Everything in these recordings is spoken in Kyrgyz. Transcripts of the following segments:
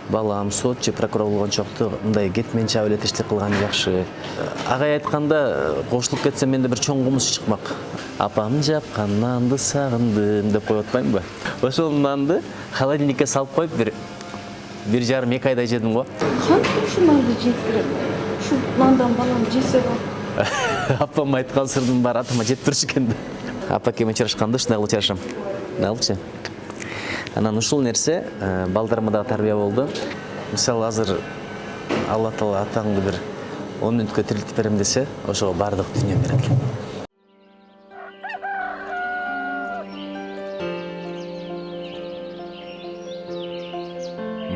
балам сот же прокурор болгончокту мындай кетмен чаап эле тиштик кылган жакшы. Агай айтканда кошулуп кетсем менде бир чоң кумуш чыкмак. Апам жапкан нанды сагындым деп коюп атпаймынбы? Ошол нанды холодильникке салып коюп бир жарым 2 айда жедим го. Кантип ушул нанды жеткирет? Ушул нандан балам жесе болот. Апам айткан сырдын баары атама жетип турчу экен да. Апа кеме чырашканда ушундай кылып чырашам. Алчы. Анан ушул нерсе балдарыма да тарбия болду. Мисалы азыр Алла Таала атаңды бир 10 мүнөткө тирилтип берем десе, ошого бардык дүнүйө берет.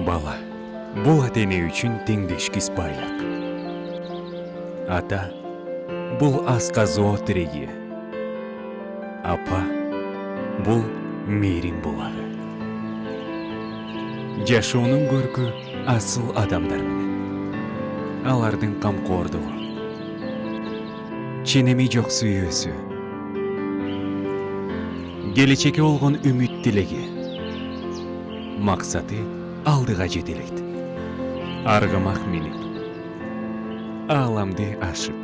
Бала бул ата-эне үчүн теңдешкис байлык. Ата бул асказоо тиреги. Апа бул мээрим булагы. Жашоонун көркү асыл адамдар менен. Алардын камкордугу. Ченеми жок сүйүүсү. Келечекке болгон үмүт тилеги. Максаты алдыга жетелейт. Аргымак минип, ааламды ашып,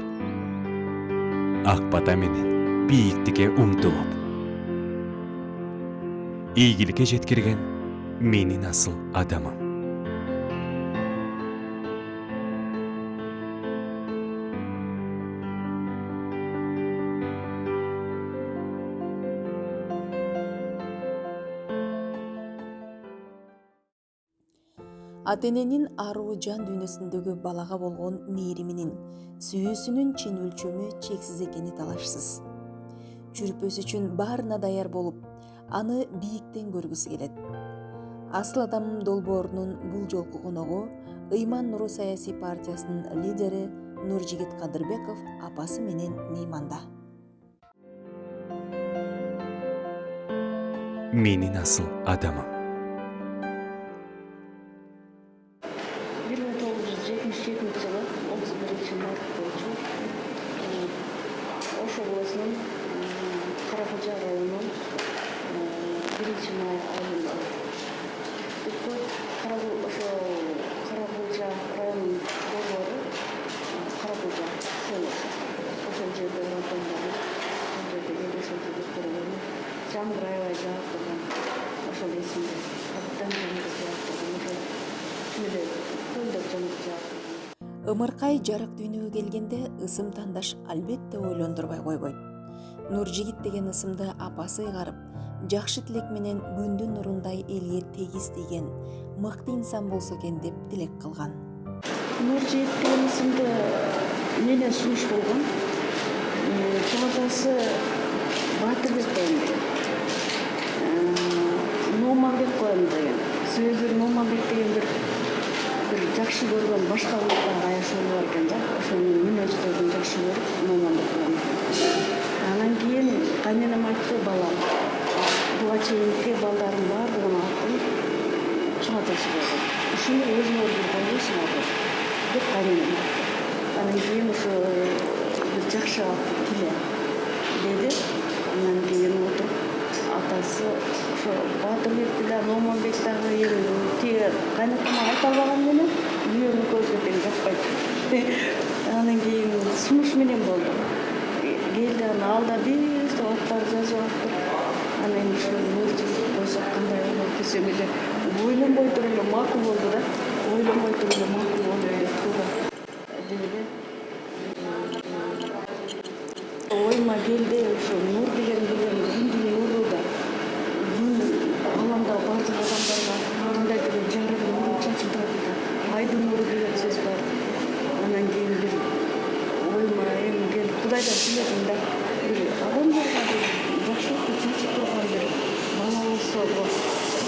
ак бата менен бийиктикке умтулуп. Ийгиликке жеткирген менин асыл адамым. Ата-эненин аруу жан дүйнөсүндөгү балага болгон мээриминин, сүйүүсүнүн чын өлчөмү чексиз экени талашсыз. Чүрпөсү үчүн баарына даяр болуп, аны бийиктен көргүсү келет. Асыл адамым долбоорунун бул жолку коногу Ыйман Нуру саясий партиясынын лидери Нуржигит Кадырбеков апасы менен мейманда. Менин асыл адамым. 1977 жылы 31 март болчу Ош облусунун Каракожа районунун 1 май айында ошо Каракожа районунун долбоору Каракожа селосу. Ошол жерде райондору, ошол жерде ошол жерде көргөнү Жаңгыр аябай жаап турган. Ошол эсимде. Абдан жаңгыр жаап турган. Ошол эле көлдөп жаңгыр жаап турган. Ымыркай жарык дүйнөгө келгенде ысым тандаш албетте ойлондурбай койбойт. Нуржигит деген ысымды апасы ыйгарып, жакшы тилек менен күндүн нурундай элге тегиз тийген мыкты инсан болсо экен деп тилек кылган. Нуржигит деген ысымды менен сунуш болгон. Чоң атасы Батырбек коем деген. Номанбек коем деген. Себеби Номанбек деген бир жакшы көргөн башка улуттарга аяшуулуу бар экен да. Ошонун мүнөздөрүн жакшы көрүп Номанбек коем. Анан кийин кайненем айтты, балам, буга чейинки балдарым баардыгынын атын чоң атасы койгон. Ушуну өзүңөр бир койгойсуңар деп кайненем. Анан кийин ошо бир жакшы ат келе деди. Анан кийин отуруп атасы ошо Батырбекти да Номанбек дагы тиги кайнатама айта албаган менен күйөөнү көзгө тең жакпайт. Анан кийин сунуш менен болду. Келди, анан ал да бир топ аттар жазып аттыр. Анан эми ушу Нуржигит койсок кандай болот десем эле ойлонбой туруп эле макул болду да. Ойлонбой туруп эле макул болду деп туура деди. Ойма келди ошо Нур деген күндүн нуру да. Аламда бардык адамдарга кандайдыр жарык нуру чачып турат да. Айдын нуру деген сөз бар. Анан кийин бир ойма эми келип Кудайдан тиледим да. Бир адамдарга жакшылыкты чачып турган бир бала болсо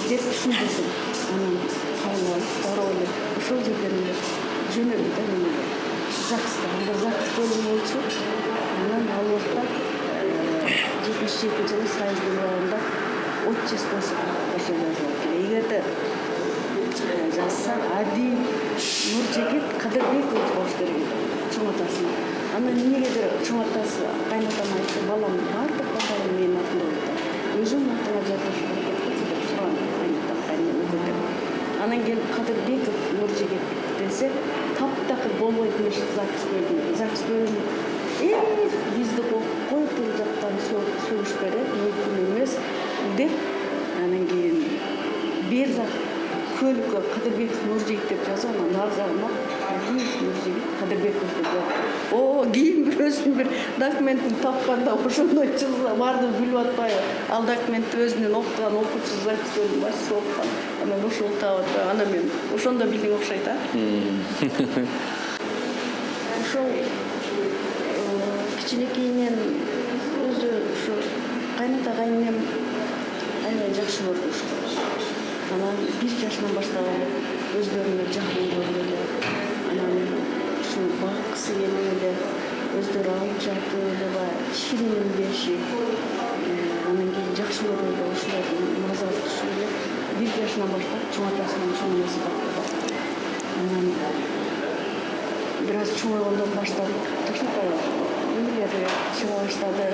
деп түшүндүм. Анан кабыл алып дароо эле ошол жерден эле жөнөдү да менде. ЗАГСта, анда ЗАГС бөлүмү болчу. Анан ал убакта 72 жылы Союздун районунда отчествосы ошо жазылат. Эгерде жазсаң Ади Нуржигит Кадырбеков болуш керек. Чоң атасы. Анан эмнегедир чоң атасы кайнатам айтты, балам бардык балдарым менин атымда болот. Өзүң атыңа жазыш керек деп сураган кайнатам кайненем. Анан келип Кадырбеков сөгүш берет, мүмкүн эмес деп анан кийин бер жак көлүккө Кадырбеков Нуржигит деп жазып, анан нар жагына Нуржигит Кадырбеков деп жазып. О, кийин бирөөсүн документин тапканда ошондой чызга барды билип атпайбы. Ал документти өзүнүн окуган окуучусу запискөнүн башчысы окуган. Анан ошол таап атпайбы. Анан мен ошондо билдиң окшойт, а? Ошол кичинекейинен өзү ушу кайната кайнем аябай жакшы көрдү ушул. Анан 1 жашынан баштап өздөрүнө жакын көргөлө, анан ушуну багкысы келгеле, өздөрү алып жатып эле ширинин бешип, анан кийин жакшы көргөлө ушулардын маза утушу эле 1 жашынан баштап чоң атасынан чоң энеси бактырды. Анан бир аз чоңойгондон баштап эмелери чыга баштады.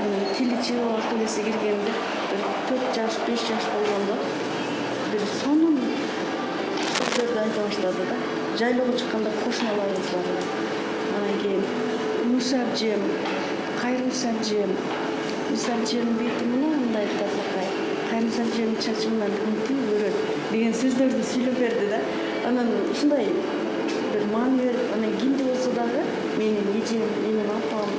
Анан тили чыгып акылеси киргенде 4 жаш, 5 жаш болгондо бир сонун сөздөрдү айта баштады да. Жайлоого чыкканда кошуналарыбыз бар эле. Анан кийин Муса жем, Кайрымса жем, Муса жем бети мындай тазакай, Кайрымса жем чачыңдан тынтып өрөт деген сөздөрдү сүйлөп берди да. Анан ушундай бир маани берип, анан кимди болсо дагы менин эжем, менин апам,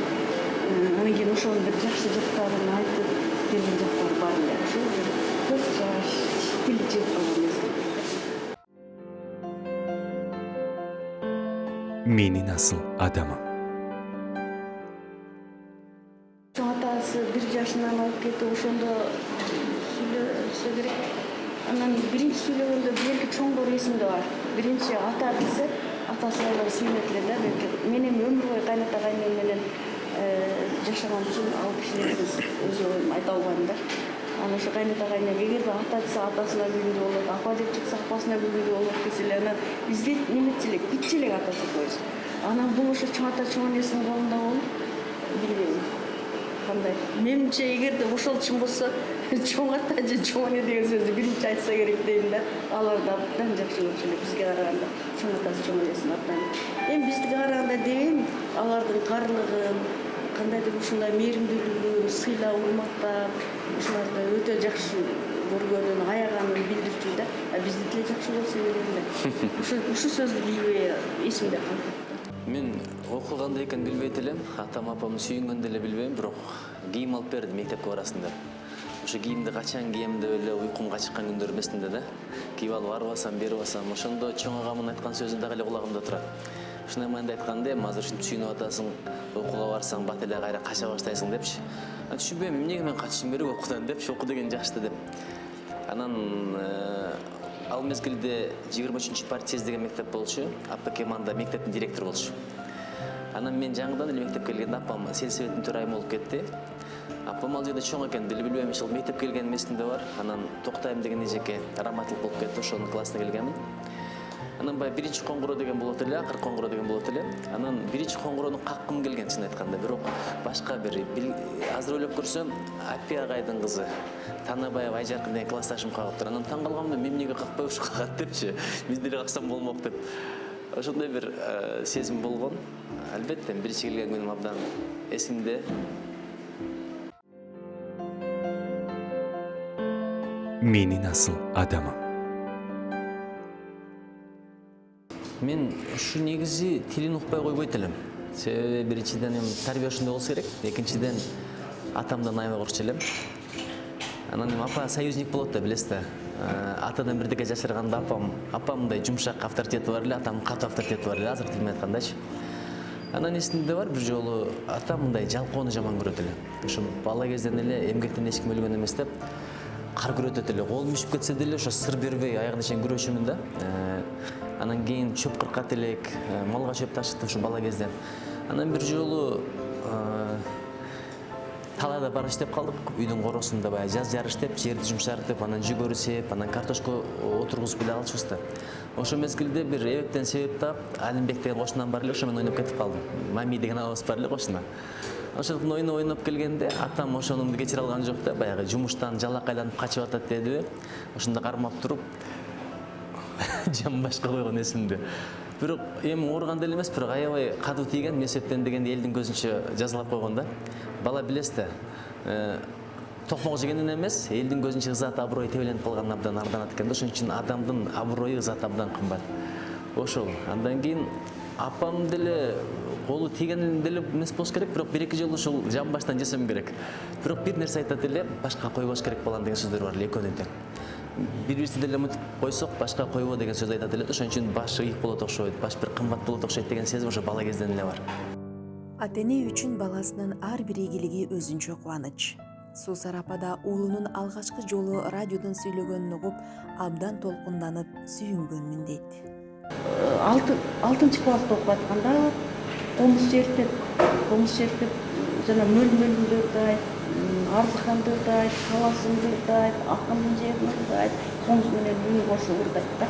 анан кийин ошонун бир жакшы жактарын айтып берген жактары бар эле. Ошол бир 4 жаш тили чыгып калган мезгил. Менин асыл адамым. Чоң атасы 1 жашынан алып кетип, ошондо сүйлөсө керек. Анан биринчи сүйлөгөндө белги чоңдор эсимде бар. Биринчи ата десе, атасы аябай сүйлөт эле да, белки менин өмүр бою кайната кайнем менен жашаган үчүн ал кишилердин өз оюн айта албайм да. Анан ошо кайната кайнем эгерде ата десе атасына бүгүндө болот, апа деп чыкса апасына бүгүндө болот десе эле анан издейт неметчилик, битчилик атасы коюш. Анан бул ошо чоң ата чоң энесинин колунда болуп, билбейм кандай. Менимче эгерде ошол чын болсо, чоң ата же чоң эне деген сөздү биринчи айтса керек дейм да. Алар да абдан жакшы көрчү эле бизге караганда чоң атасы чоң энесин абдан. Эми бизге караганда дебейм, алардын карлыгын, кандайдыр ушундай мээримдүүлүгүн, сыйлап, урматтап, ушуларды өтө жакшы көргөнүн, аяганын билдирчү да. Бизди деле жакшы болсо керек эле. Ушу сөздү билбей эсимде калды. Мен окуганда экен билбейт элем, атам апамды сүйүнгөндө эле билбейм, бирок кийим алып берди мектепке барасың деп. Ошо кийимди качан кийем деп эле уйкумга чыккан күндөр эмесинде да. Кийип алып барбасам, бербасам, ошондо чоң агамдын айткан сөзү дагы эле кулагымда турат. Ушундай маанайда айтканда, азыр ушинтип сүйүнүп атасың, окууга барсаң бат эле кайра кача баштайсың депчи. Түшүнбөйм, эмнеге мен качышым керек окуудан депчи, окуу деген жакшы деп. Анан ал мезгилде 23-партиез деген мектеп болчу, АПК манда мектептин директору болчу. Анан мен жаңыдан эле мектепке келгенде апам сельсоветтин төрайымы болуп кетти. Апам ал жерде чоң экен, деле билбейм, ишил мектепке келген эмесинде бар. Анан Токтайм деген эжеке раматтылык болуп кетти, ошонун классына келгенмин. Анан биринчи коңгуроо деген болот эле, акыркы коңгуроо деген болот эле. Анан биринчи коңгуроону каккым келген чын айтканда, бирок башка бир азыр ойлоп көрсөм, Апи агайдын кызы Танабаева Айжаркын деген классташым кагып тур. Анан таң калгам да, мен эмнеге какпай ушу кагат депчи, биз деле каксам болмок деп. Ошондой бир сезим болгон. Албетте, биринчи келген күнүм абдан эсимде. Менин асыл адамым. Мен ушу негизи тилин укпай койбойт элем. Себеби биринчиден тарбия ошондой болсо керек, экинчиден атамдан аябай коркчу элем. Анан апа союзник болот да, билесиз да. Атадан бирдеке жашырганда апамдай жумшак авторитети бар эле, атамдын катуу авторитети бар эле, азыр тилмен айткандачы. Анан эсимде бар, бир жолу атам мындай жалкоону жаман көрөт эле. Ошо бала кезден эле эмгектен эч ким өлгөн эмес деп кар көрөтөт эле. Колум үшүп кетсе деле ошо сыр бербей аягына чейин күрөшүмүн да. Анан кийин чөп кыркат элек, малга чөп ташыт ошо бала кезден. Анан бир жолу талаада барып иштеп калдык, үйдүн коросунда баягы жаз жарыш деп, жерди жумшартып, анан жүгөрү сеп, анан картошка отургузуп эле алчубуз да. Ошо мезгилде бир эбептен себеп таап, Алимбек деген кошунам бар эле, ошо менен ойноп кетип калдым. Мами деген абабыз бар эле кошуна. Ошондон ойноп келгенде атам ошону кечире алган жок да, баягы жумуштан жалакайланып качып атат дедиби. Ошондо кармап туруп жам башка койгон эсимде. Бирок эми ооруган деле эмес, бирок аябай катуу тийген, мезептен деген элдин көзүнчө жазалап койгон да. Бала билесиз да, токмок жегенден эмес, элдин көзүнчө ызат аброй тебеленип калган абдан арданат экен да. Ошон үчүн адамдын аброю, ызаты абдан кымбат. Ошол. Андан кийин апам деле колу тийген деле эмес болуш керек, бирок 1-2 жолу ушул жан баштан жесем керек. Бирок бир нерсе айтат эле, башка койбош керек балам деген сөздөр бар эле экөөнүн тең. Бири-бирибизди деле мынтип койсок, башка койбо деген сөз айтат эле. Ошон үчүн башы ыйык болот окшойт, баш бир кымбат болот окшойт деген сезим ошо бала кезден эле бар. Ата-эне үчүн баласынын ар бир ийгилиги өзүнчө кубаныч. Суусара апа да уулунун алгачкы жолу радиодон сүйлөгөнүн угуп, абдан толкунданып, сүйүнгөнмүн дейт. 6 класста окуп атканда комуз чертип жана мөл-мөлүндөрдү айт, арзыкандырды айт, таласындырды айт, акындын жериндирди айт, комуз менен үн кошуп ырдайт да.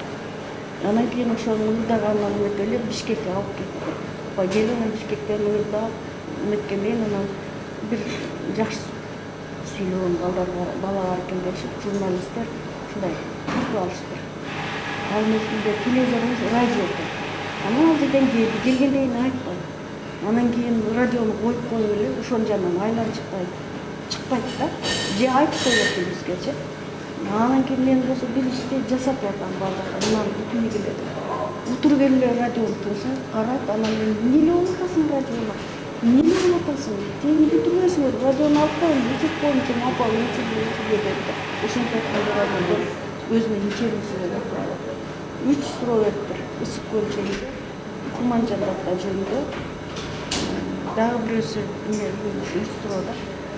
Анан кийин ошонун ырдаганынан өтүп эле Бишкекке алып кетти. Апа келиңер Бишкектен ырдап, эметкенен анан бир жакшы сүйлөгөн бала бар экен дешип, журналисттер ушундай тартып алышты. Ал мезгилде телевизор, радио экен. Анан ал жерден келгенден айтпайт. Анан кийин радиону коюп эле ошонун жанынан айланып чыкпайт да. Же айтып коет бизгечи. Анан кийин мен болсо бир ишти жасап жатам балдарга. Мынаны бүтүнү келет. Утуруп эле радиону тыңса, карайт, анан мен эмне улатасың радиону? Эмне улатасың? Сен бүтүрбөйсүңөр, радиону алып коюн, үчүп коюн, сен апа, үчүп деп. Ошентип айтканда радиодон өзүнүн интервьюсун берди. 3 суроо бериптир. Ысык көл жөнүндө, Куманжандатта жөнүндө. Дагы бирөөсү эмне 3 суроода.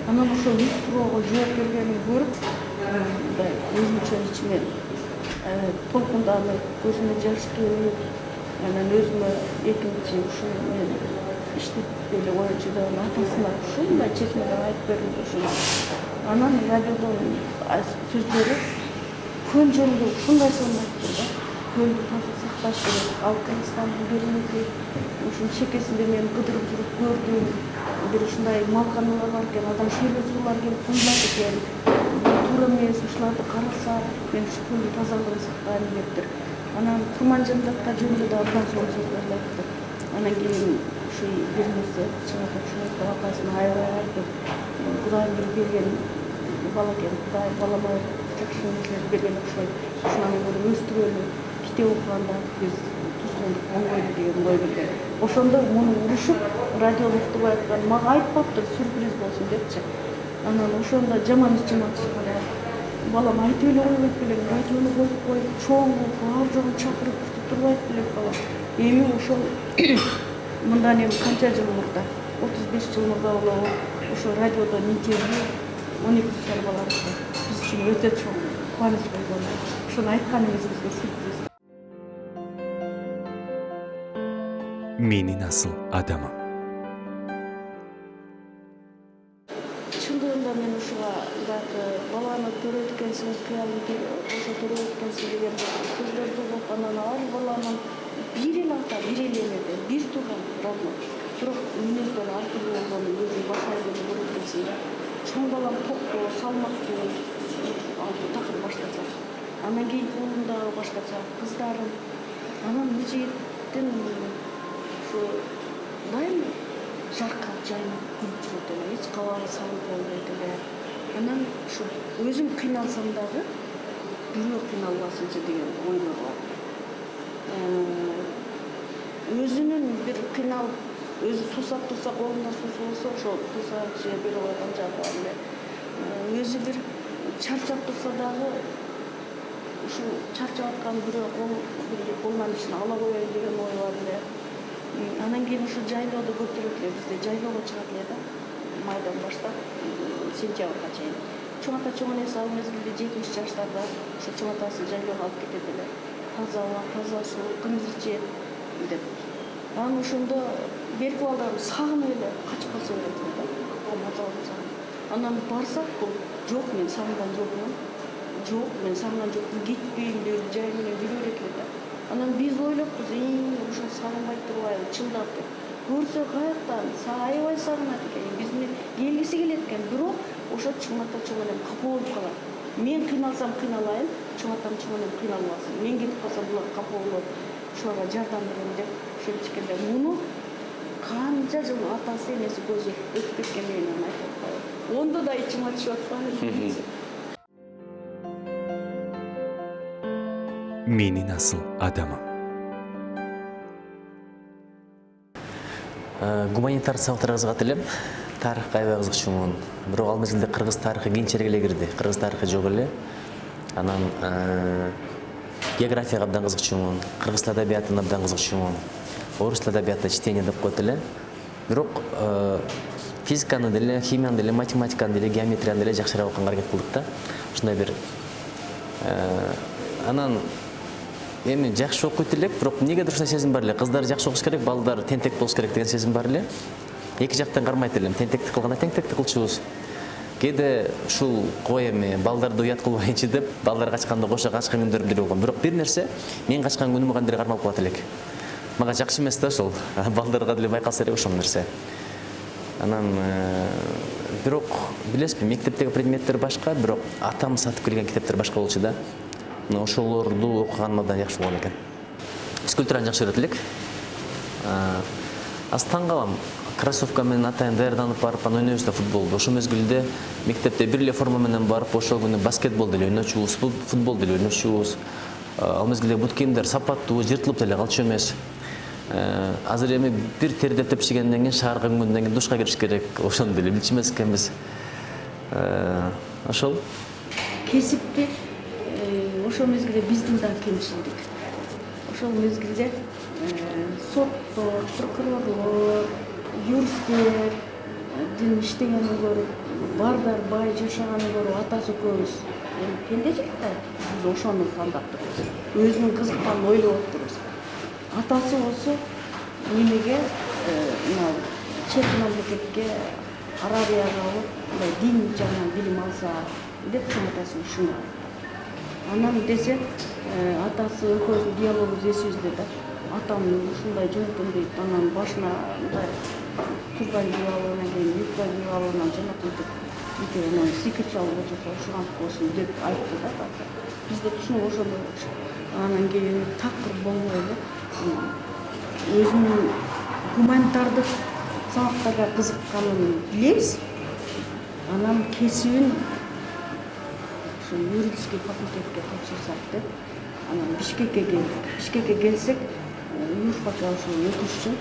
Анан ошол 3 суроого жооп бергенин көрүп, мындай өзүмчө ичиме толкунданып, көзүмө жаш келип, анан өзүмө экинчи ушул мен иштеп эле коечу деп атасына ушундай чечмелер айтып бердим ушул. Анан радиодон сөздөрү көл жөнүндө ушундай айтты да. Көлдү таза сакташ керек, ал Кыргызстандын бермеги, ушун чекесинде мен кыдырып жүрүп көрдүм. Бир ушундай малканалар бар экен, адам шөйлө суулар келип куйулат экен. Туура эмес, ушуларды караса, мен ушу көлдүн тазалыгын сактайм дептир. Анан Курманжандатка жөнүндө да абдан сонун сөздөрдү айтты. Анан кийин ушу бир нерсе чыгып ушул апасына аябай айтып, Кудайым бир берген бала экен, Кудай балама жакшы нерселерди берген окшойт. Ушунан көрүп өстүрөлү, китеп окуганда биз тускондук оңгойду деген ой берген. Ошондо муну урушуп, радиону уктубай аткан, мага айтпаптыр, сюрприз болсун депчи. Анан ошондо жаман ичим ачышкан. Балам айтып эле койбойт белең, радиону коюп коюп, чоң бар жогун чакырып турбайт белек балам. Эми ошол мындан эми канча жыл мурда, 35 жыл мурда болобу, ошо радиодон интервью 12 жашар бала биз үчүн өтө чоң кубаныч болгон. Ошону айтканыңыз бизге сюрприз. Менин асыл адамым. Чындыгында мен ушуга дагы баланы төрөткөнсүң, кыялыңды ошо төрөткөнсүң деген сөздөрдү угуп, анан ар баланын бир эле ата, бир эле энеде, бир тууган родной. Бирок мүнөздөрү ар түрдүү болгонун өзүң башайгын көрүп келсең да. Чоң балам токтоо, салмактуу такыр баштача. Анан кийин уулум дагы башкача, кыздарым. Анан жигиттин ушу дайым жаркап жайнап күлүп жүрөт эле, эч кабагы салып болбойт эле. Анан ушу өзүм кыйналсам дагы бирөө кыйналбасынчы деген ойлор бар. Өзүнүн бир кыйналып, өзү суусап турса, колунда суусу болсо, ошол суусап же бере койгон жагы бар эле. Өзү бир чарчап турса дагы ушул чарчап аткан бирөө колунан ишин ала коеюн деген ой бар эле. Анан кийин ушу жайлоодо көптөрөт эле, бизде жайлоого чыгат эле да, майдан баштап сентябрга чейин. Чоң ата чоң энеси ал мезгилде 70 жаштарда ушу чоң атасы жайлоого алып кетет эле. Таза аба, таза суу, кымыз ичет деп. Анан ошондо берки балдарым сагынып эле качып калса берет эле да. Маза болсо. Анан барсак, жок мен сагынган жокмун. Жок, мен сагынган жокмун, кетпейм деп жай менен жүрө берет эле да. Анан биз ойлоппуз, ушул сагынбай турбайбы, чындап деп. Көрсө каяктан, аябай сагынат экен, бизди келгиси келет экен, бирок ошо чоң ата чоң энем капа болуп калат. Мен кыйналсам кыйналайын, чоң атам чоң энем кыйналбасын. Мен кетип калсам булар капа болот. ошого жардам берем деп ошентип келди. Муну канча жыл атасы энеси көзү өтүп кеткен менен айтып атпайбы. Ондо да ичиме түшүп атпайбы. Menin asıl adamım. Гуманитар сабактарга кызыгат элем. Тарыхка аябай кызыкчумун. Бирок ал мезгилде кыргыз тарыхы кийинчерээк эле кирди. Кыргыз тарыхы жок эле. Анан географияга абдан кызыкчумун. Кыргыз адабиятына абдан кызыкчумун. Орус адабиятына чтение деп коет эле. Бирок физиканы деле, химияны деле, математиканы деле, геометрияны деле жакшыраак окуганга аракет кылдык да. Ушундай бир анан эми жакшы окуйт элек, бирок негедир ушундай сезим бар эле. Кыздар жакшы окуш керек, балдар тентек болуш керек деген сезим бар эле. Эки жактан кармайт элем. Тентектик кылганда тентектик кылчубуз. Кээде ушул кой эми балдарды уят кылбайынчы деп балдар качканда кошо качкан күндөрүм деле болгон. Бирок бир нерсе мен качкан күнүм кандайдыр кармалып калат элек. Мага жакшы эмес да ошол. Балдарга деле байкалса элек ошол нерсе. Анан бирок билесизби, мектептеги предметтер башка, бирок атам сатып келген китептер башка болчу да. Ошолорду окуганым абдан жакшы болгон экен. Физкультураны жакшы көрөт элек. Астан калам. Кроссовка менен атайын даярданып барып, анан ойнойбуз да футболду. Ошол мезгилде мектепте бир эле форма менен барып, ошол күнү баскетбол деле ойночубуз, футбол деле ойночубуз. Ал мезгилде бут кийимдер сапаттуу, жыртылып деле калчу эмес. Азыр эми бир терде тепшигенден кийин шаарга күнгөндөн кийин душка кириш керек. Ошону деле билчү эмес экенбиз. Ошол Кесипти ошол мезгилде биздин да кемчилдик. Ошол мезгилде соттор, прокурорлор, юристтердин иштегенин көрүп, бардар бай жашаганын көрүп, атасы экөөбүз пендечилик да, биз ошону тандап турбуз. Өзүнүн кызыкканын ойлоп отурбуз. Атасы болсо немеге мына чет мамлекетке, Арабияга алып, мындай дин жагынан билим алса деп атасын ушундай. Анан десе атасы экөөбүздүн диалогубуз эсибизде да. Атам ушундай жөнөтөм дейт, анан башына мындай турбан кийип алып, анан кийин юбка кийип алып, анан жанагынтип анан сикет чалып отурса ушугантип болсун деп айтты да. Биз да түшүнүп ошондой болчу. Анан кийин такыр болмой эле өзүнүн гуманитардык сабактарга кызыкканын билебиз. Анан кесибин юридический факультетке тапшырсак деп, анан Бишкекке келдик. Бишкекке келсек, юрфакка ошол өтүш үчүн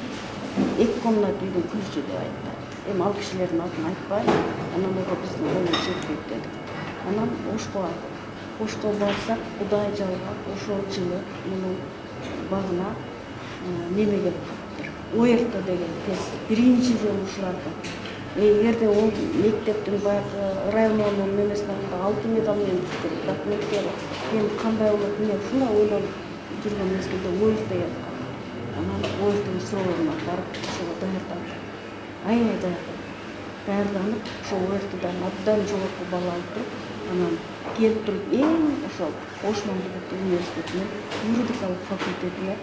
2 комнат үйдүн ключу деп айтты. Эми ал кишилердин атын айтпай, анан ого биздин колдон жетпейт дедик. Анан Ошко барсак, Кудай жалгап, ошол жылы мунун багына немеге Оерто деген тест биринчи жолу ушуларда. Эгерде ол мектептин баягы районунун немесине алтын медаль менен түшкөн, документтери эми кандай болот, мен ушуна ойлонуп жүргөн мезгилде Оерто яткан. Анан Оертонун суроолоруна барып, ошого даярданып, даярданып, ошол Оертодан абдан жогорку балл алып туруп, анан келип туруп ошол Ош мамлекеттик университетинин юридикалык факультетине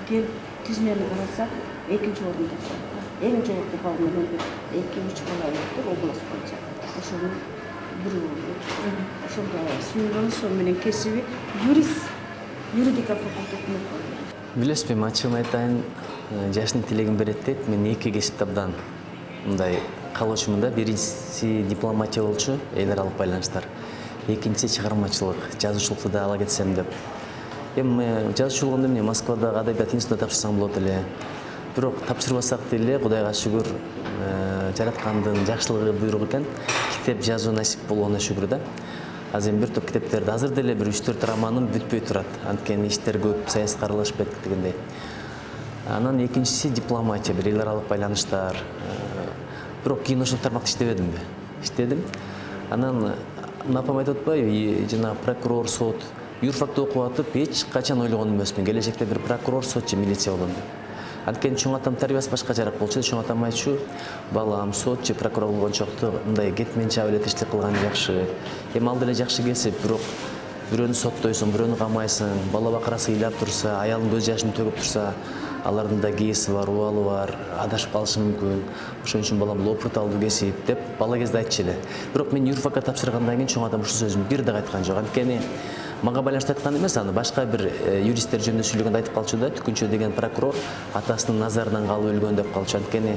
келип тизмени карасак, 2-нчи орунда турат. Эң жогорку балл менен 2-3 балл алып область боюнча. Ошонун бири болду. Ошондо сүйүнгөн ошол менен кесиби юридика факультетине окуду. билесизби, ачыгын айтайын, жаштын тилегин берет дейт. Мен 2 кесипти абдан мындай каалоочумун да. Биринчиси дипломатия болчу, эл аралык байланыштар. Экинчиси чыгармачылык, жазуучулукту да ала кетсем деп. Эми жазуучулугумду эмне Москвадагы адабият институтуна тапшырсам болот эле. Бирок тапшырбасак деле, Кудайга шүгүр, жараткандын жакшылыгы буйрук экен. Китеп жазуу насип болгонуна шүгүр да. Азыр эми бир топ китептерди азыр деле бир 3-4 романым бүтпөй турат. Анткени иштер көп, саясатка аралашпайт дегендей. Анан экинчиси дипломатия, бир эл аралык байланыштар. Бирок кийин ошол тармакта иштебедимби? Иштедим. Анан апам айтып атпайбы, жана прокурор, сот, юрфакты окуп атып, эч качан ойлогон эмесмин. Келечекте бир прокурор, сотчу, милиция болом деп. Анткени чоң атам тарбиясы башка жарак болчу. Чоң атам айтчу, балам, сотчу, прокурор болгончокто мындай кетмен чаап эле тиштик кылган жакшы. Эми ал деле жакшы кесип, бирок бирөөнү соттойсуң, бирөөнү камайсың, бала бакырасы ыйлап турса, аялдын көз жашын төгүп турса, алардын да кээси бар, убалы бар, адашып калышы мүмкүн. Ошон үчүн балам опыт алуу кесип деп бала кезде айтчу эле. Бирок мен юрфакка тапшыргандан кийин чоң атам ушул сөзүн бир да айткан жок. Анткени Мага байланыштуу айткан эмес, аны башка бир юристтер жөнүндө сүйлөгөндө айтып калчу да, Түкүнчө деген прокурор атасынын назарынан калып өлгөн деп калчу. Анткени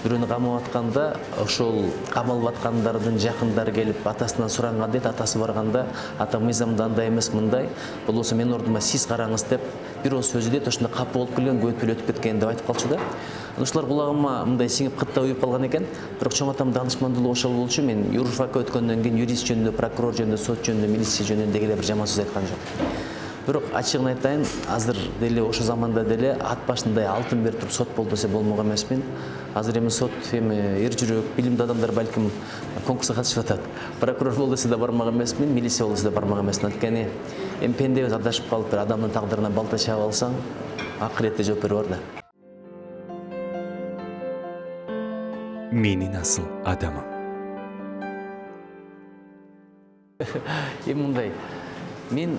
бирөөнү камап атканда ошол камалып аткандардын жакындары келип атасынан суранган дейт, атасы барганда ата мыйзамда андай эмес мындай, болбосо менин ордума сиз караңыз деп бир ооз сөзү дейт, ошондо капа болуп келген, көпүл өтүп кеткен деп айтып калчу да. Ушулар кулагыма мындай сиңип кытта уюп калган экен. Бирок чоң атам даанышмандуулугу ошол болчу. Мен юрфакка өткөндөн кийин юрист жөнүндө, прокурор жөнүндө, сот жөнүндө, милиция жөнүндө дегеле бир жаман сөз айткан жок. Бирок ачыгын айтайын, азыр деле ошо заманда деле ат башындай алтын берип туруп сот болду десе болмок эмесмин. Азыр эми сот эми эр жүрөк, билимдүү адамдар балким конкурска катышып атат. Прокурор болду десе да бармак эмесмин, милиция болду десе да бармак эмесмин. Анткени эми пендебиз адашып калып бир адамдын тагдырына балта чаап алсаң, акыретте жооп берүү бар да. Менин асыл адамым. Эми мындай, мен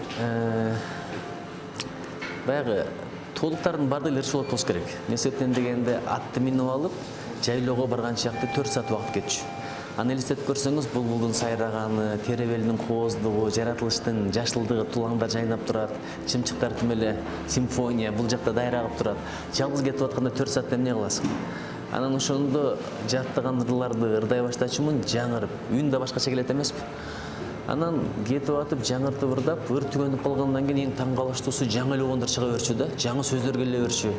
баягы толуктардын баардыгы эле ырчы болуш керек. Эмне себептен дегенде атты минип алып, жайлоого барган чакта 4 саат убакыт кетчү. Аны элестетип көрсөңүз, булбулдун сайраганы, теребелдин кооздугу, жаратылыштын жашылдыгы, тулаңдар жайнап турат, чымчыктар тим эле симфония, бул жакта дайра кылып турат. Жалгыз кетип атканда 4 саатта эмне кыласың? Анан ошондо жаттаган ырларды ырдай баштачумун, жаңырып, үн да башкача келет эмеспи? Анан кетип атып, жаңыртып ырдап, ыр түгөнүп калгандан кийин эң таң калыштуусу жаңы эле огондор чыга берчү да, жаңы сөздөр келе берчү.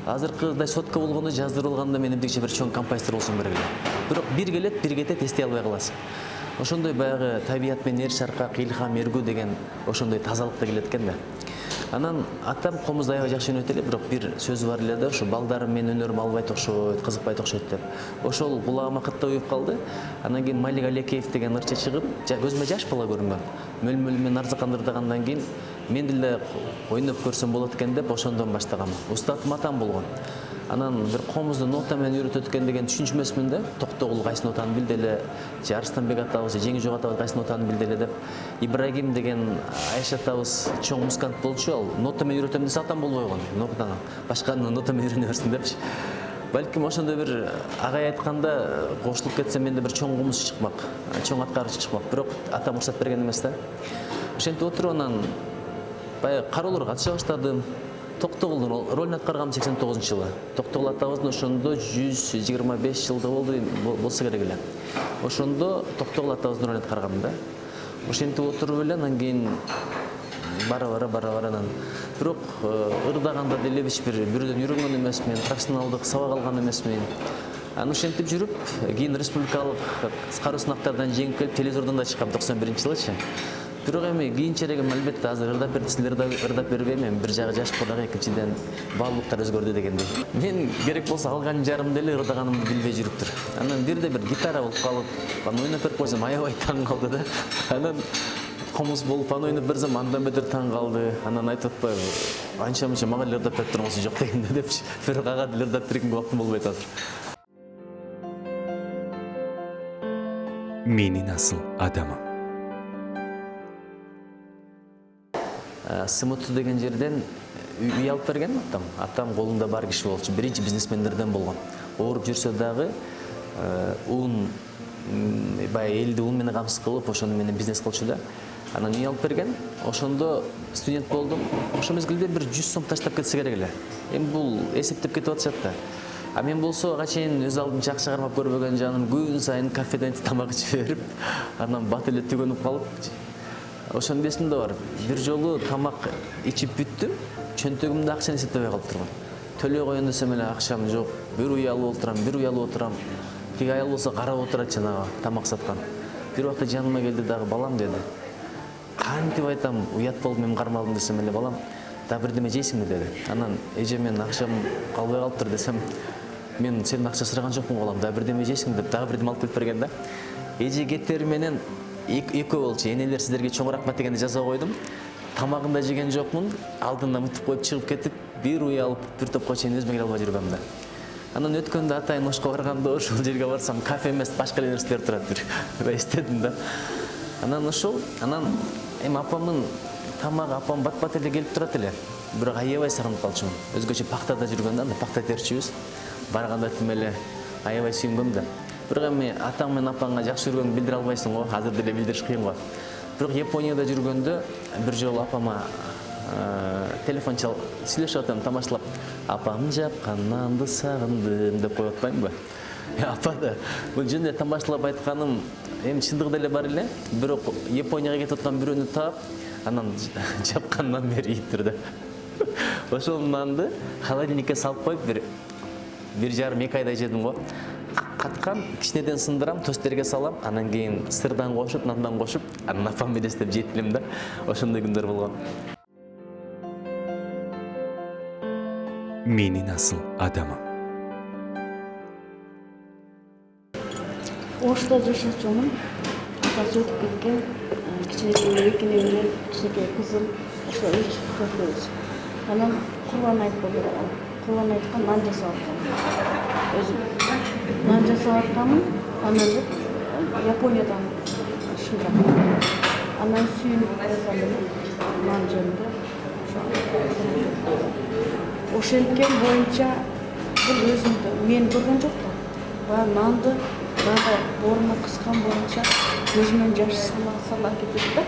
Азыркыдай сотка болгондо жаздырып алганда мен эмдекче бир чоң композитор болсом керек эле. Бирок бир келет, бир кетет, эстей албай каласың. Ошондой баягы табият менен эр шаркак, илхам, эргүү деген ошондой тазалыкта келет экен да. Анан атам комузду аябай жакшы өнөйт эле, бирок бир сөзү бар эле да, ошо балдарым менин өнөрүмө албайт окшойт, кызыкпайт окшойт деп. Ошол кулагыма кытта уюп калды. Анан кийин Малик Алекеев деген ырчы чыгып, көзүмө жаш бала көрүнгөн. Мөл-мөл менен арзыкан ырдагандан кийин мен деле ойноп көрсөм болот экен деп ошондон баштагам. Устатым атам болгон. Анан бир комузду нота менен үйрөтөт экен деген түшүнчүмөсмүн да. Токтогул кайсы нотаны билди эле, же Арыстанбек атабыз, же Жеңишжок атабыз кайсы нотаны билди эле деп. Ибрагим деген Айша атабыз чоң музыкант болчу, ал нота менен үйрөтөм десе атам болбой койгон. Нотаны башканы нота менен үйрөнө берсин депчи. Балким ошондой бир агай айтканда кошулуп кетсем менде бир чоң кумуш чыкмак, чоң аткарыч чыкмак. Бирок атам уруксат берген эмес да. Ошентип отуруп анан баягы кароолорго катыша баштадым. Токтогулдун ролун аткаргам 89-жылы. Токтогул атабыздын ошондо 125 жылдыгы болсо керек эле. Ошондо Токтогул атабыздын ролун аткаргам да. Ошентип отуруп эле анан кийин бара анан бирок ырдаганда деле бирөөдөн үйрөнгөн эмесмин, профессионалдык сабак алган эмесмин. Анан ошентип жүрүп, кийин республикалык кыскаруу сынактардан жеңип келип телевизордон да чыккам 91-жылычы. Бирок эми кийинчерээк албетте азыр ырдап берип силерге ырдап бербейм, эми бир жагы жашкыраак, экинчиден баалуулуктар өзгөрдү дегендей. Мен керек болсо алган жарым деле ырдаганымды билбей жүрүптүр. Анан бирде бир гитара болуп калып, аны ойноп берип койсом аябай таң калды да. Анан комуз болуп аны ойноп берсем андан бетер таң калды. Анан айтып атпайбы, анча-мынча мага эле ырдап берип тургусу жок дегенде депчи. Бирок ага деле ырдап бергенге убактым болбойт азыр. Менин асыл адамым. Сымыту деген жерден үй алып берген атам. Атам колунда бар киши болчу, биринчи бизнесмендерден болгон. Ооруп жүрсө дагы ун баягы элди ун менен камсыз кылып, ошону менен бизнес кылчу да. Анан үй алып берген. Ошондо студент болдум. Ошол мезгилде бир 100 сом таштап кетсе керек эле. Эми бул эсептеп кетип атышат да. А мен болсо ага чейин өз алдынча акча кармап көрбөгөн жаным, күн сайын кафеден тамак ичип берип, анан бат эле түгөнүп калып, ошондо эсимде бар. Бир жолу тамак ичип бүттүм, чөнтөгүмдө акчаны эсептебей калып турган. Төлөй коеюн десем эле акчам жок. Бир уялып отурам. Тиги аял болсо карап отурат жанагы тамак саткан. Бир убакта жаныма келди дагы, балам деди. Кантип айтам, уят болуп мен кармалдым десем эле, балам, да бирдеме жейсиңби деди. Анан эже мен акчам калбай калыптыр десем, мен сенин акча сураган жокмун балам, да бирдеме жейсиңби деп дагы бирдеме алып келип берген да. Эже кетери менен экөө болчу. Энелер сиздерге чоң рахмат дегенди жаза койдум. Тамагын да жеген жокмун. Алдынан мытып коюп чыгып кетип, бир уялып, бир топко чейин өзүмө келе албай жүргөм да. Анан өткөндө атайын ошко барганда ошол жерге барсам, кафе эмес, башка эле нерселер турат бир. Эстедим да. Анан эми апамдын тамагы апам бат-бат эле келип турат эле. Бирок аябай сагынып калчумун. Өзгөчө пактада жүргөндө, анда пакта терчүбүз. Барганда тим эле аябай сүйүнгөм да. Бирок эми атаң менен апаңга жакшы көргөнүңдү билдире албайсың го, азыр деле билдириш кыйын го. Бирок Японияда жүргөндө бир жолу апама телефон чал сүйлөшүп атам, тамашалап, апам жапкан нанды сагындым деп коюп атпаймынбы? Апа да бул жөн эле тамашалап айтканым эми чындыгы деле бар эле. Бирок Японияга кетип аткан бирөөнү таап, анан жапкан нан бериптир да. Ошол нанды холодильникке салып коюп бир жарым 2 айда жедим го. Каткан кичинеден сындырам, тостерге салам, анан кийин сырдан кошуп, нандан кошуп, анан апам элестеп жейт элем да. Ошондой күндөр болгон. Menin asıl adamım. Ошто жашачумун. Атасы өтүп кеткен. Кичинекей 2 немерем, кичинекей кызым, ошо 3 төртөөбүз. Анан Курбан айт болду. Курбан айткан нан жасап аткам. Өзүм нан жасап аткамын. Анан Япониядан шыңдап. Анан сүйүнүп жасадым. Нан жөнүндө. Ошенткен боюнча бул өзүмдү мен көргөн жокмун. Баягы нанды баягы орнуна кыскан боюнча көзүмөн жаш сала кетет да.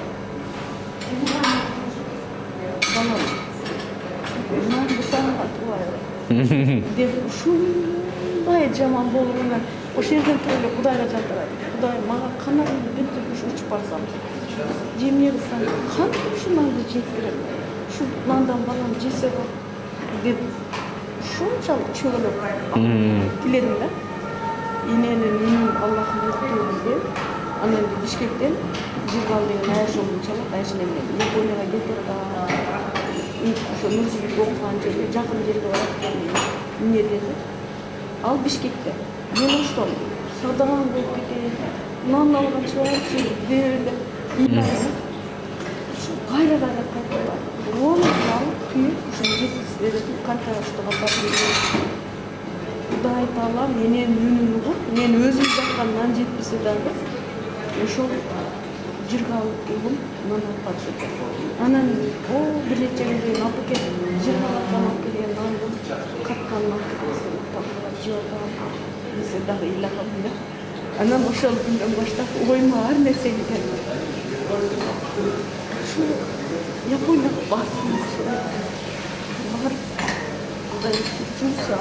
Нанды сагынга турбайбы деп ушундай жаман болгонун ошол жерден туруп эле Кудайга жалтырайт. Кудай мага канатымды бүтүп учуп барсам, же эмне кылсам, кантип ушу нанды жеп берем? Ушу нандан балам жесе болот деп ушунчалык чөгөлөп тиледим да. Иненин үнүн Аллахым өттүрүн деп, анан Бишкектен Жыргал деген аяк жолун чалып, айшын эмне Японияга кетип ошо Нурсулук окуган жерге, жакын жерге барат эмне деди. Ал Бишкекте. Мен оштом садаан болуп кетет. Нан алган чыгып бериле. Кайра кайталар. Оны алып күйүп, ошо жеткизип канташтыга барып. Кудай таала менен үнүн угуп, мен өзүм жаккан нан жетпесе дагы, ошол Жыргал угум нан алып кетти. Анан бир нече күндөн кийин алып келип, Жыргалдан алып келген нанды каткан нан жеп атам. Десе дагы ыйлакам да. Анан ошол күндөн баштап оюма ар нерсе келди. Шу Японияга барсам, барып, Кудай жумса,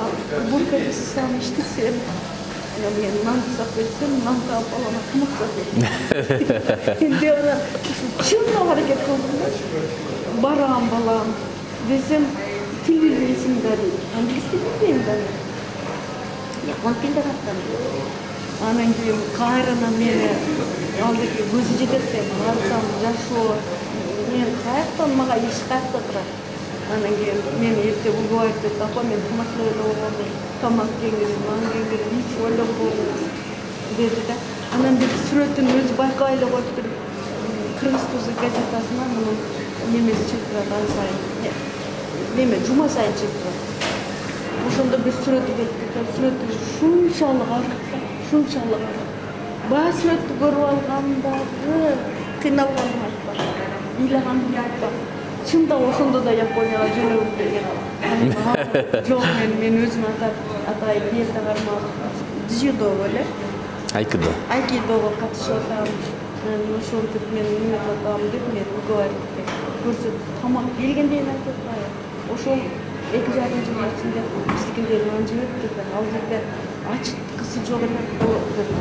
бургер жасасам, иштесем, мен нан жасап берсем, нанды алып балама тамак жасап берсем. Энди анан чындап аракет кылдым да. Барам балам десем, тил билбейсиң да дейт. Англис тил билбейм да. Япон тилде каттым. Анан кийин кайрадан мени алдыки көзү жетет деп барсам, жашоо мен каяктан мага иш каякта турат. Анан кийин мени эрте угуп айтып, апа мен тамак ойлогом, тамак кеңири, нан кеңири, эч ойлонбогум деди да. Анан бир сүрөтүн өзү байкай эле коюптур. Кыргыз Тузы газетасына мунун немеси чыгып турат ай сайын. Неме жума сайын чыгып турат. Ошондо бир сүрөтү келип кетет. Сүрөтү шунчалык Баягы сүрөттү көрүп алгандагы кыйналганым айтпак. Ыйлаганым айтпак. Чындап ошондо да Японияга жөнөп келген. Жок, мен өзүм атайын диета кармап, дзюдого эле. Айкидого катышып атам. Ошентип мен эмне кылам деп мен уговаривать көрсөтүп, тамак келгенден айтып атпайбы. Ошол 2,5 жылдын ичинде биздикилер нан жеп деп, ал жерде ачыткысы жок эле,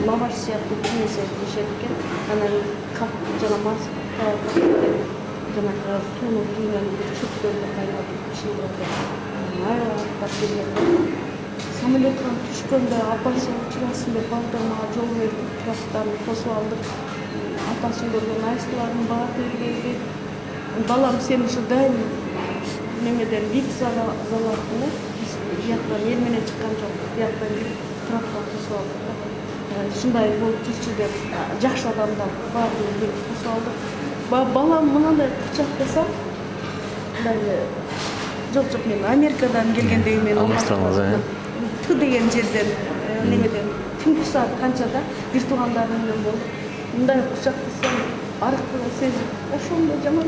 лаваш сыяктуу нерсе жешет экен. Анан жана мас жанагы сууну кийген чөптөрдү кайнатып пиширип айлап келген. Самолеттон түшкөндө апасы учурасын деп балтырмага жол берип, трактарын тосуп алдык. Апасын көргөн айсылардын баары келди. Балам, сен ушу дайым немеден вип зал аркылуу бияктан эл менен чыккан жок. Бияктан трактор тосуп алдык. Ушундай болуп жүрчү деп жакшы адамдар баарын келип тосуп алдык. Балам мынандай кучактасам, жок мен Америкадан келгендеги мен Т деген жерден немеден түнкү саат канчада бир туугандарым менен болуп, мындай кучактасам, аркы сезип, ошондо жаман.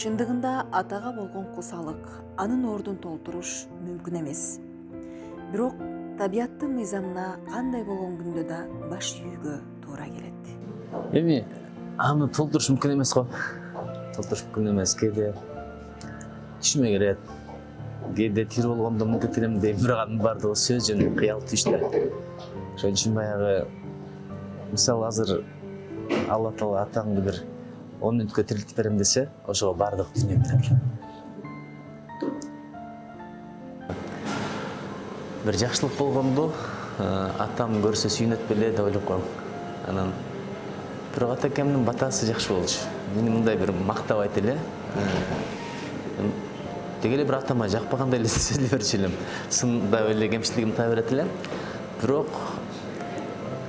Чындыгында атага болгон кулсалык, анын ордун толтуруш мүмкүн эмес. Бирок табияттын мыйзамына кандай болгон күндө да баш ийүүгө туура келет. Эми аны толтуруш мүмкүн эмес го. Толтуруш мүмкүн эмес. Кээде түшүмө кирет. Кээде тирүү болгондо мүмкүн элем дейм, бирок анын баардыгы сөз жана кыял түштө. Ошон үчүн баягы мисалы азыр Алла Таала атаңды бир 10 мүнөткө тирилтип берем десе, ошого баардык дүнүйө берет. Бир жакшылык болгондо атам көрсө сүйүнөт беле деп ойлоп коем. Анан бирок атакемдин батасы жакшы болчу. Мени мындай бир мактабайт эле. Деги эле бир атама жакпагандай эле сезиле берчү элем. Сында эле кемчилигим таба берет элем. Бирок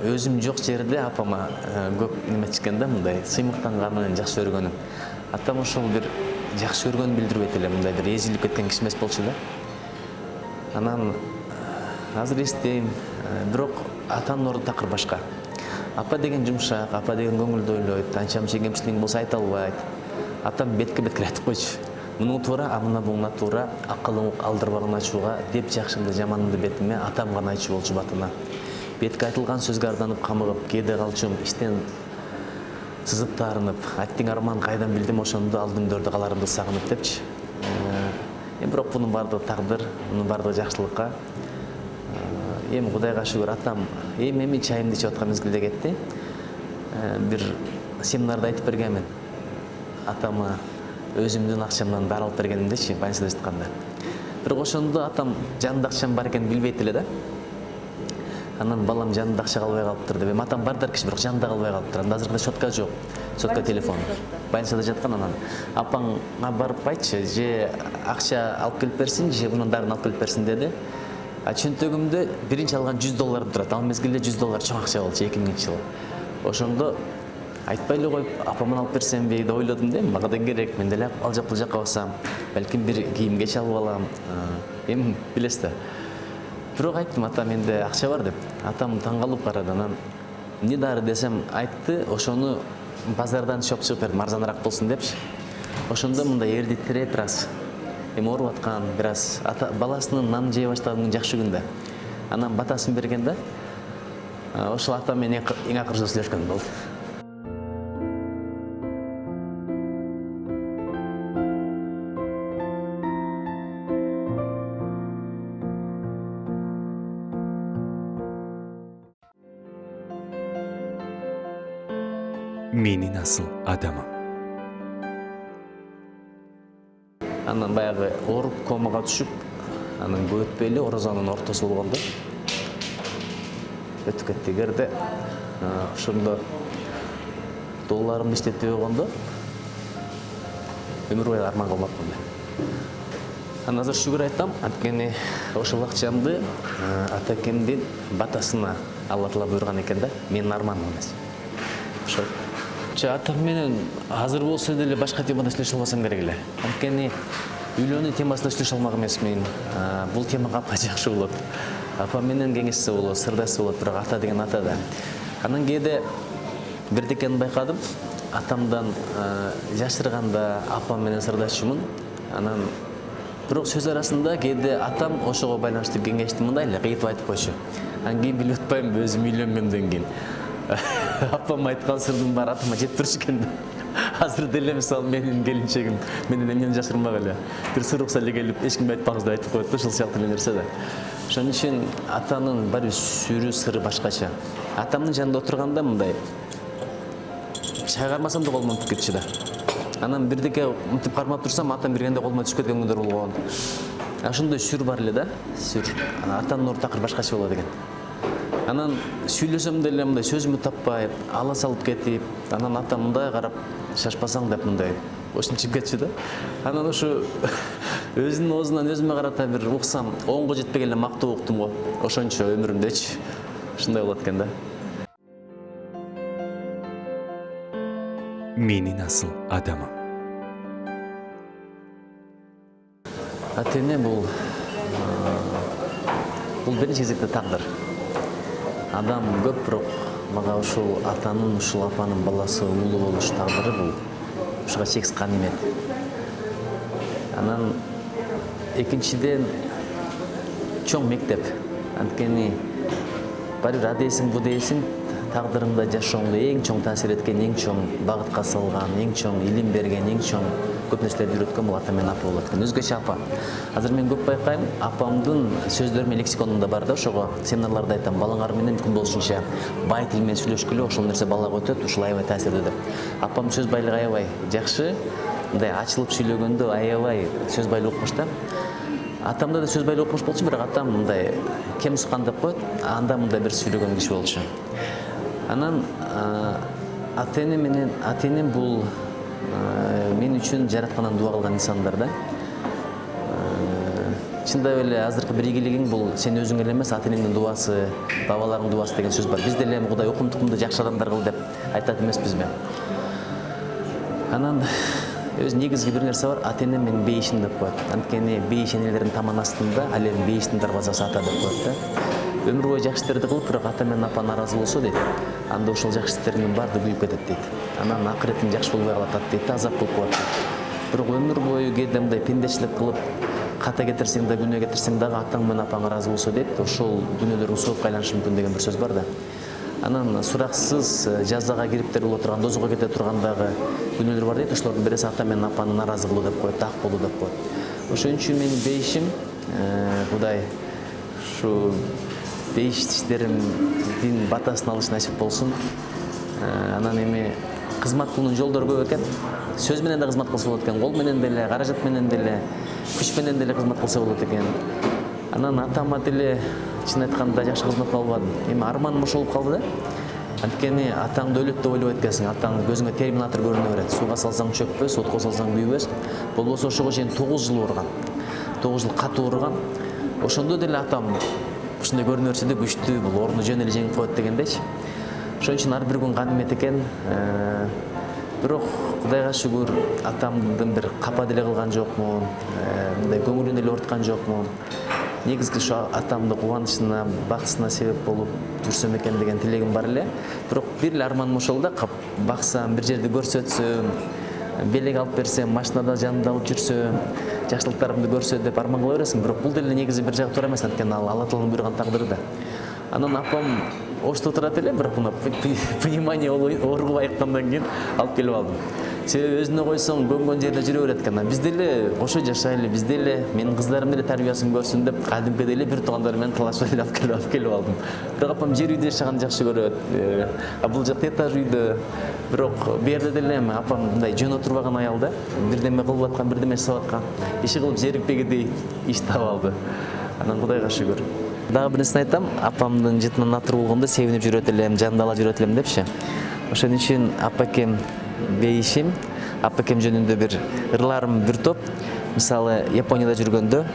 өзүм жок жерде апама көп неме чыккан да, мындай сыймыктанганын, жакшы көргөнүн. Атам ошол бир жакшы көргөнүн билдирбейт эле, мындай бир эзилип кеткен киши эмес болчу да. Анан азыр эстейм, бирок атанын орду такыр башка. Апа деген жумшак, апа деген көңүлдүү ойлойт, анча мынча кемчилигин болсо айта албайт. Атам бетке беткер айтып койчу. Муну туура, амына буңа туура, акылың алдырбагын ачууга деп жакшымды жаманымды бетиме атам гана айтчу болчу батына. Бетке айтылган сөзгө арданып камыгып, кээде калчум иштен сызып таарынып, аттиң арманын кайдан билдим, ошондо алдыңдөрдө каларымды сагынып депчи. Бирок мунун баардыгы тагдыр, мунун баардыгы жакшылыкка. Эми Кудайга шүгүр, атам эми чайымды ичип аткан мезгилде кетти. Бир семинарда айтып бергенмин. Атама өзүмдүн акчамдан дар алып бергенимдечи, больницада жатканда. Бирок ошондо атам жанында акчам бар экенин билбейт эле да. Анан балам жанында акча калбай калыптыр деп. Атам бар киши, бирок жанында калбай калыптыр. Анда азыркыдай шотка жок. Шотка телефон. Больницада жаткан анан. Апаңа барып айтчы, же акча алып келип берсин, же мунун дарын алып келип берсин деди. Чөнтөгүмдө биринчи алган $100 турат. Ал мезгилде $100 чоң акча болчу 2000-жылы. Ошондо айтпай эле коюп, апаман алып берсемби деп ойлодум да, мага да керек. Мен деле ал жак бул жакка барсам, балким бир кийим-кеч алып алам. Эми билесиз да. Бирок айттым, ата менде акча бар деп. Атам таң калып карады. Анан эмне дары десем айтты, ошону базардан шоп чыгып бердим, арзаныраак болсун депчи. Ошондо мындай эрди тиреп бир аз эми ооруп аткан, бир аз баласынын нанын жей баштаган жакшы күндө. Анан батасын берген да. Ошол атам менен эң акыркы сүйлөшкөн болду. Менин асыл адамым. Анан баягы ооруп комага түшүп, анан көп өтпөй эле орозонун ортосу болгондо өтүп кетти. Эгерде ошондо долларымды иштетпей койгондо өмүр бою арман кылмакмын да. Анан азыр шүгүр айтам, анткени ошол акчамды атакемдин батасына Алла Таала буйруган экен да, менин арманым эмес. Ошол атам менен азыр болсо деле башка темада сүйлөшө албасам керек эле. Анткени үйлөнүү темасында сүйлөшө алмак эмесмин. Бул темага апа жакшы болот. Апа менен кеңешсе болот, сырдашса болот, бирок ата деген ата да. Анан кээде бирдекени байкадым. Атамдан жашырганда апам менен сырдашчумун. Анан бирок сөз арасында кээде атам ошого байланыштуу кеңешти мындай эле кыйтып айтып койчу. Анан кийин билип атпайм, өзүм үйлөнгөндөн кийин. Апам айткан сырдын баары атама жетип турчу экен да. Азыр деле мисалы менин келинчегим менен эмнени жашырмак эле. Бир сыр укса эле келип эч кимге айтпаңыз деп айтып коет да, ушул сыяктуу нерсе да. Ошон үчүн атанын баары сүрүү сыры башкача. Атамдын жанында отурганда мындай чай кармасам да колуман түшүп кетчү да. Анан бирдеке мынтип кармап турсам, атам бергенде колума түшүп кеткен күндөр болгон. Ошондой сүр бар эле да, сүр. Атанын орду такыр башкача болот экен. Анан сүйлөсөм деле мындай сөзүмдү таппай, ала салып кетип, анан атам мындай карап, шашпасаң деп мындай ошентип кетчү да. Анан ушу өзүнүн оозунан өзүмө карата бир уксам, 10го жетпеген эле мактоо уктум го. Ошончо өмүрүмдөчү. Ушундай болот экен да. Менин асыл адамым. Ата-эне бул биринчи кезекте тагдыр. Адам көп, бирок мага ушул атанын, ушул апанын баласы уулу болуш тагдыры бул ушуга чексиз канимет. Анан экинчиден чоң мектеп. Анткени баары бир адейсиң, бу дейсиң, тагдырыңда жашооңдо эң чоң таасир эткен, эң чоң багытка салган, эң чоң илим берген, эң чоң көп нерселерди үйрөткөн бул ата менен апа болот экен. Өзгөчө апа. Азыр мен көп байкайм, апамдын сөздөрү менен лексиконунда бар да, ошого семинарларда айтам, балаңар менен мүмкүн болушунча бай тил менен сүйлөшкүлө, ошол нерсе балага өтөт, ушул аябай таасирдүү деп. Апам сөз байлыгы аябай жакшы, мындай ачылып сүйлөгөндө аябай сөз байлуу окumuш да. Атамда да сөз байлуу окumuш болчу, бирок атам мындай кем суккан деп коет, анда мындай бир сүйлөгөн киши болчу. Анан ата-энем бул мен үчүн жараткандан дуа кылган инсандар да. Чындап эле азыркы бир ийгилигиң бул сен өзүң эле эмес, ата-энеңдин дуасы, бабаларыңдын дуасы деген сөз бар. Биз деле Кудай окум-тукумду жакшы адамдар кыл деп айтат эмеспизби? Анан өз негизги бир нерсе бар, ата-энем менин бейишим деп коет. Анткени бейиш энелердин таман астында, ал эми бейиштин дарбазасы ата деп коет да. Өмүр бою жакшы иштерди кылып, бирок ата менен апа наразы болсо дейт, анда ошол жакшы иштеринин баардыгы күйүп кетет дейт. Анан акыретин жакшы болбой калат дейт да, азап кылып коет. Бирок өмүр бою кээде мындай пендечилик кылып, ката кетирсең да, күнөө кетирсең дагы атаң менен апаң ыраазы болсо дейт, ошол күнөөлөрүң соопка айланышы мүмкүн деген бир сөз бар да. Анан сураксыз жазага кириптер боло турган, дозого кете тургандагы күнөөлөр бар дейт, ошолордун бирөөсү ата менен апаны наразы кылуу деп коет, так болуу деп коет. Ошон үчүн менин бейишим, Кудай ушу бейиш иштеримдин батасын алыш насип болсун. Анан эми кызмат кылуунун жолдору көп экен. Сөз менен да кызмат кылса болот экен, кол менен деле, каражат менен деле, күч менен деле кызмат кылса болот экен. Анан атама деле чын айтканда жакшы кызмат кыла албадым. Эми арманым ошол болуп калды да. Анткени атаңды өлөт деп ойлобойт экенсиң. Атаң көзүңө терминатор көрүнө берет. Сууга салсаң чөкпөс, отко салсаң күйбөс. Болбосо ошого чейин 9 жыл урган. 9 жыл катуу урган. Ошондо деле атам ушундай көрүнө берсе да күчтүү, бул орду жөн эле жеңип коет дегендейчи. Ошон үчүн ар бир күн ганимет экен. Бирок Кудайга шүгүр, атамдын бир капа деле кылган жокмун, мындай көңүлүн эле ооруткан жокмун. Негизги ушу атамдын кубанычына, бактысына себеп болуп жүрсөм экен деген тилегим бар эле. Бирок бир эле арманым ошол да, баксам, бир жерди көрсөтсөм, белек алып берсем, машинада жанымда алып жүрсөм, жакшылыктарымды көрсө деп арман кыла бересиң. Бирок бул деле негизи бир жагы туура эмес, анткени ал Алла Тааланын буйруган тагдыры да. Анан апам ошто турат эле, бирок мына понимание оорубай айткандан кийин алып келип алдым. Себеби өзүнө койсоң көнгөн жерде жүрө берет экен. Биз деле кошо жашайлы, биз деле менин кыздарым деле тарбиясын көрсүн деп кадимкидей эле бир туугандар менен талашып эле алып келип алдым. Бирок апам жер үйдө жашаганды жакшы көрөт. А бул жакта этаж үйдө. Бирок бу жерде деле апам мындай жөн отурбаган аял да. Бирдеме кылып аткан, бирдеме жасап аткан. Иши кылып жерикпегидей иш таап алды. Анан Кудайга шүгүр. Дагы бир нерсени айтам, апамдын жытынан натыр болгондо себинип жүрөт элем, жанында ала жүрөт элем депчи. Ошон үчүн апакем бейишим, апакем жөнүндө бир ырларым бир топ. Мисалы, Японияда жүргөндө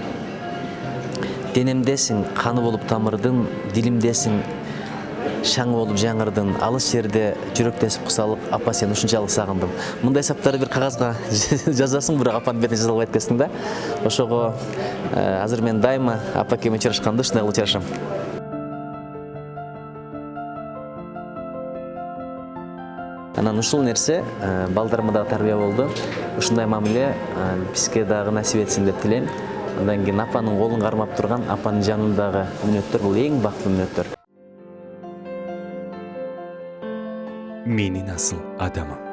денемдесиң каны болуп тамырдын, дилимдесиң шаң болуп жаңырдын, алыс жерде жүрөктесип кусалык, апа сени ушунчалык сагындым. Мындай саптарды бир кагазга жазасың, бирок апанын бетине жаза албайт экенсиң да. Ошого азыр мен дайыма апакем учурашканда ушундай кылып учурашам. Анан ушул нерсе балдарыма дагы тарбия болду. Ушундай мамиле бизге дагы насип этсин деп тилейм. Андан кийин апанын колун кармап турган, апанын жанындагы мүнөттөр бул эң бактылуу мүнөттөр. Менин асыл адамым.